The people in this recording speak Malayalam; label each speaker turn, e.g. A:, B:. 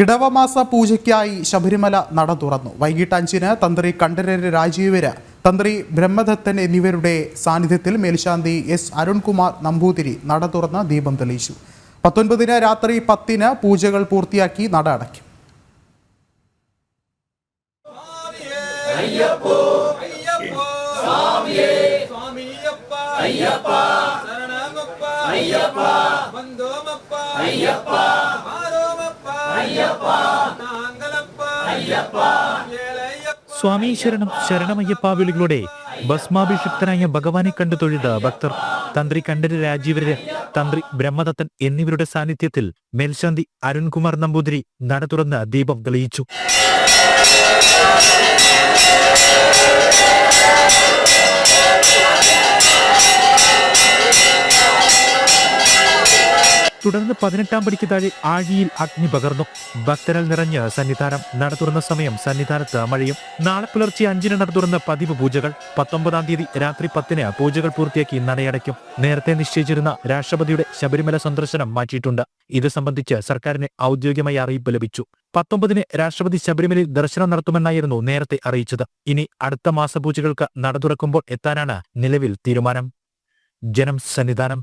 A: ഇടവമാസ പൂജയ്ക്കായി ശബരിമല നട തുറന്നു. വൈകിട്ട് 5-ന് തന്ത്രി കണ്ഠരര് രാജീവര്, തന്ത്രി ബ്രഹ്മദത്തൻ എന്നിവരുടെ സാന്നിധ്യത്തിൽ മേൽശാന്തി എസ് അരുൺകുമാർ നമ്പൂതിരി നട തുറന്ന് ദീപം തെളിയിച്ചു. 19-ന് രാത്രി 10-ന് പൂജകൾ പൂർത്തിയാക്കി നട അടയ്ക്കും.
B: സ്വാമി ശരണം ശരണമയ്യപ്പ വിളികളുടെ ഭസ്മാഭിഷിക്തനായ ഭഗവാനെ കണ്ടു തൊഴുത ഭക്തർ തന്ത്രി കണ്ഠരര് രാജീവര്, തന്ത്രി ബ്രഹ്മദത്തൻ എന്നിവരുടെ സാന്നിധ്യത്തിൽ മേൽശാന്തി അരുൺകുമാർ നമ്പൂതിരി നട തുറന്ന് ദീപം തെളിയിച്ചു. തുടർന്ന് 18-ാം പടിക്ക് താഴെ ആഴിയിൽ അഗ്നി പകർന്നു. ഭക്തരാൽ നിറഞ്ഞ് സന്നിധാനം. നട തുറന്ന സമയം സന്നിധാനത്ത് മഴയും. നാളെ പുലർച്ചെ 5-ന് നട തുറന്ന പതിവ് പൂജകൾ. 19-ാം തീയതി രാത്രി 10-ന് പൂജകൾ പൂർത്തിയാക്കി നടയടയ്ക്കും. നേരത്തെ നിശ്ചയിച്ചിരുന്ന രാഷ്ട്രപതിയുടെ ശബരിമല സന്ദർശനം മാറ്റിയിട്ടുണ്ട്. ഇത് സംബന്ധിച്ച് സർക്കാരിന് ഔദ്യോഗികമായി അറിയിപ്പ് ലഭിച്ചു. 19-ന് രാഷ്ട്രപതി ശബരിമലയിൽ ദർശനം നടത്തുമെന്നായിരുന്നു നേരത്തെ അറിയിച്ചത്. ഇനി അടുത്ത മാസപൂജകൾക്ക് നട തുറക്കുമ്പോൾ എത്താനാണ് നിലവിൽ തീരുമാനം. ജനം, സന്നിധാനം.